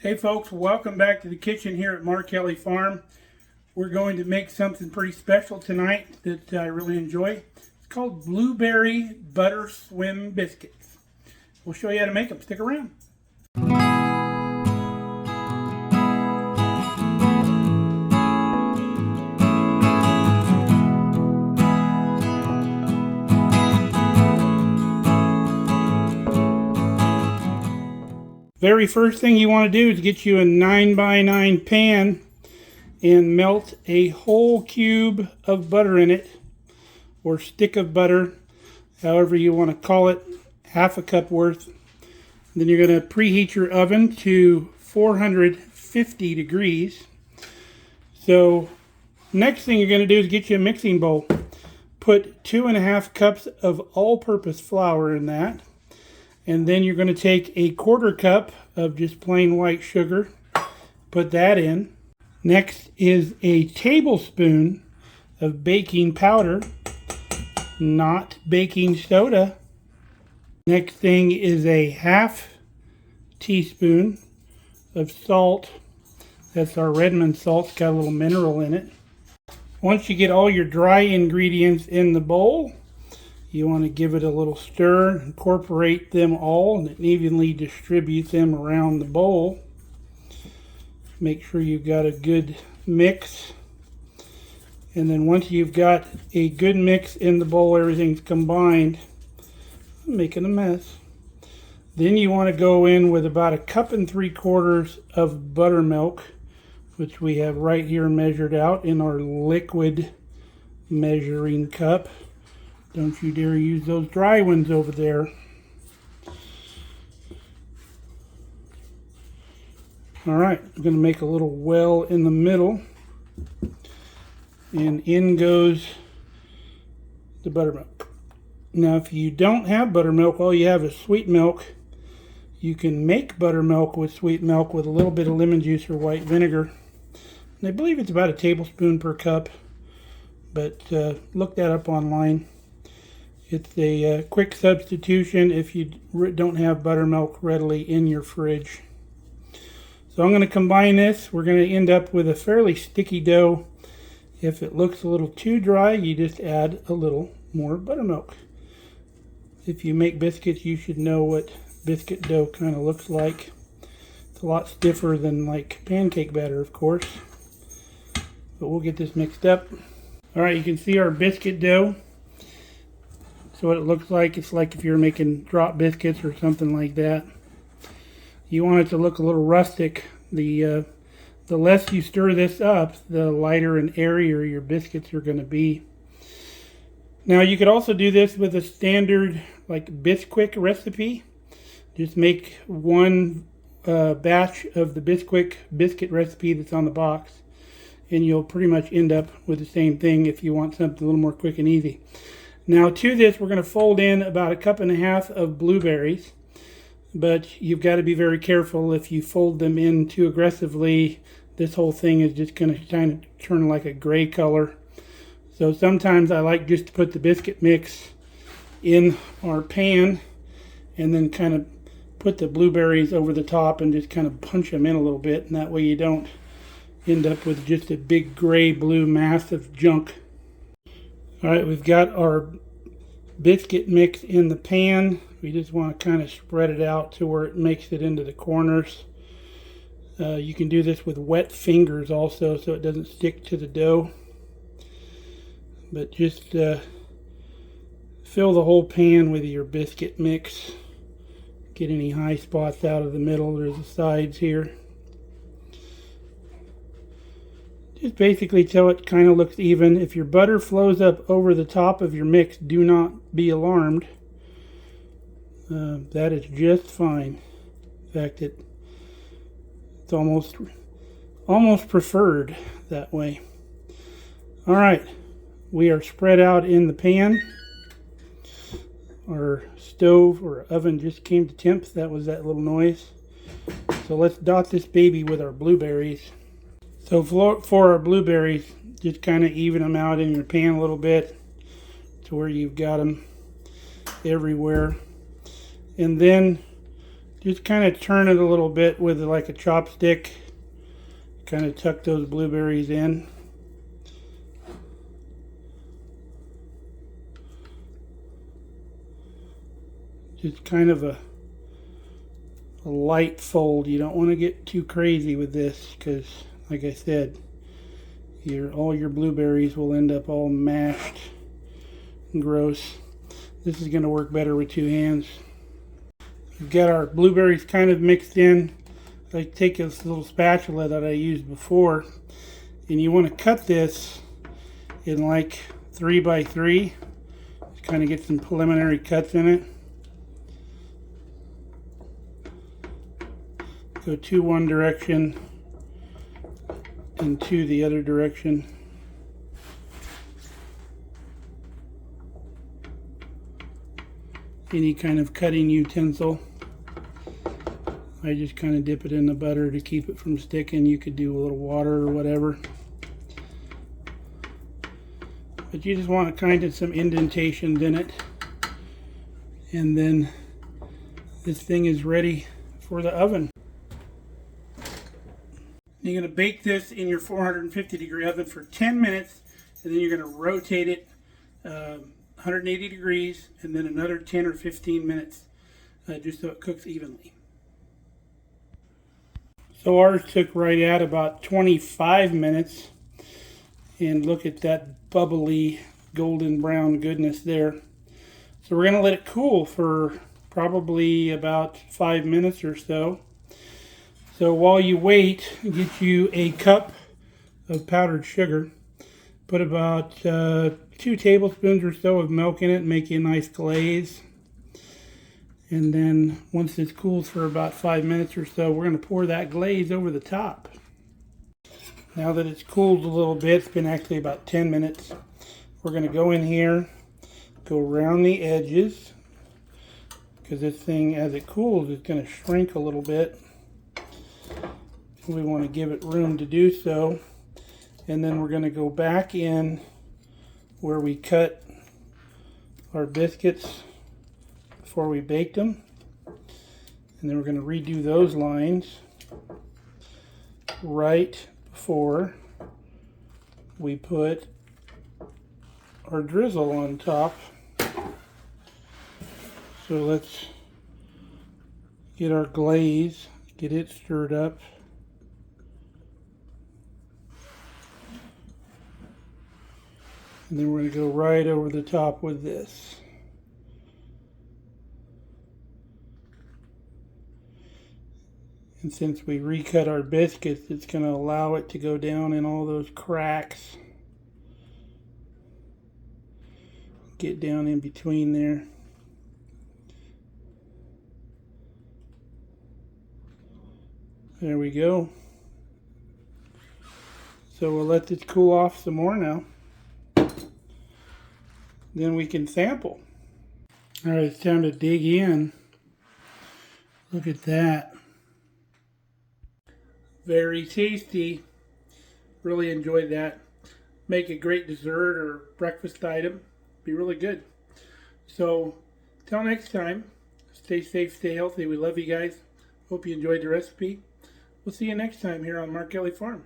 Hey folks, welcome back to the kitchen here at Mark Kelly Farm. We're going to make something pretty special tonight that I really enjoy. It's called Blueberry Butter Swim Biscuits. We'll show you how to make them. Stick around. Very first thing you want to do is get you a 9x9 pan and melt a whole cube of butter in it, or stick of butter, however you want to call it, half a cup worth. Then you're going to preheat your oven to 450 degrees. So next thing you're going to do is get you a mixing bowl. Put 2.5 cups of all-purpose flour in that. And then you're going to take a 1/4 cup of just plain white sugar, put that in. Next is a tablespoon of baking powder, not baking soda. Next thing is a 1/2 teaspoon of salt. That's our Redmond salt. It's got a little mineral in it. Once you get all your dry ingredients in the bowl, you want to give it a little stir, incorporate them all, and evenly distribute them around the bowl. Make sure you've got a good mix. And then once you've got a good mix in the bowl, everything's combined, I'm making a mess. Then you want to go in with about 1.75 cups of buttermilk, which we have right here measured out in our liquid measuring cup. Don't you dare use those dry ones over there. Alright, I'm going to make a little well in the middle. And in goes the buttermilk. Now if you don't have buttermilk, all you have is sweet milk. You can make buttermilk with sweet milk with a little bit of lemon juice or white vinegar. And I believe it's about 1 tablespoon per cup. But look that up online. It's a quick substitution if you don't have buttermilk readily in your fridge. So I'm going to combine this. We're going to end up with a fairly sticky dough. If it looks a little too dry, you just add a little more buttermilk. If you make biscuits, you should know what biscuit dough kind of looks like. It's a lot stiffer than like pancake batter, of course. But we'll get this mixed up. Alright, you can see our biscuit dough. So what it looks like, it's like if you're making drop biscuits or something like that. You want it to look a little rustic. The less you stir this up, the lighter and airier your biscuits are going to be. Now you could also do this with a standard like Bisquick recipe. Just make one batch of the Bisquick biscuit recipe that's on the box, and you'll pretty much end up with the same thing if you want something a little more quick and easy. Now to this, we're going to fold in about 1.5 cups of blueberries, but you've got to be very careful. If you fold them in too aggressively, this whole thing is just going to kind of turn like a gray color. So sometimes I like just to put the biscuit mix in our pan and then kind of put the blueberries over the top and just kind of punch them in a little bit, and that way you don't end up with just a big gray blue mass of junk. Alright, we've got our biscuit mix in the pan. We just want to kind of spread it out to where it makes it into the corners. You can do this with wet fingers also, so it doesn't stick to the dough. But just fill the whole pan with your biscuit mix. Get any high spots out of the middle. There's the sides here. Just basically till it kind of looks even. If your butter flows up over the top of your mix, do not be alarmed. That is just fine. In fact, it's almost preferred that way. Alright, we are spread out in the pan. Our stove or oven just came to temp. That was that little noise. So let's dot this baby with our blueberries. So for our blueberries, just kind of even them out in your pan a little bit to where you've got them everywhere. And then Just kind of turn it a little bit with like a chopstick. Kind of tuck those blueberries in. Just kind of a light fold. You don't want to get too crazy with this because, like I said, all your blueberries will end up all mashed and gross. This is going to work better with two hands. We've got our blueberries kind of mixed in. I take this little spatula that I used before, and you want to cut this in like 3 by 3. Just kind of get some preliminary cuts in it. Go 2 one direction and 2 the other direction. Any kind of cutting utensil. I just kind of dip it in the butter to keep it from sticking. You could do a little water or whatever. But you just want kind of some indentations in it. And then this thing is ready for the oven. You're going to bake this in your 450 degree oven for 10 minutes, and then you're going to rotate it 180 degrees, and then another 10 or 15 minutes, just so it cooks evenly. So ours took right at about 25 minutes, and look at that bubbly golden brown goodness there. So we're going to let it cool for probably about 5 minutes or so. So while you wait, get you a cup of powdered sugar. Put about 2 tablespoons or so of milk in it and make you a nice glaze. And then once this cools for about 5 minutes or so, we're going to pour that glaze over the top. Now that it's cooled a little bit, it's been actually about 10 minutes, we're going to go in here, go around the edges, because this thing, as it cools, is going to shrink a little bit. We want to give it room to do so. And then we're going to go back in where we cut our biscuits before we baked them. And then we're going to redo those lines right before we put our drizzle on top. So let's get our glaze, get it stirred up. And then we're going to go right over the top with this. And since we recut our biscuits, it's going to allow it to go down in all those cracks. Get down in between there. There we go. So we'll let this cool off some more now. Then we can sample. All right, it's time to dig in. Look at that. Very tasty. Really enjoyed that. Make a great dessert or breakfast item. Be really good. So, till next time, stay safe, stay healthy. We love you guys. Hope you enjoyed the recipe. We'll see you next time here on Mark Kelly Farm.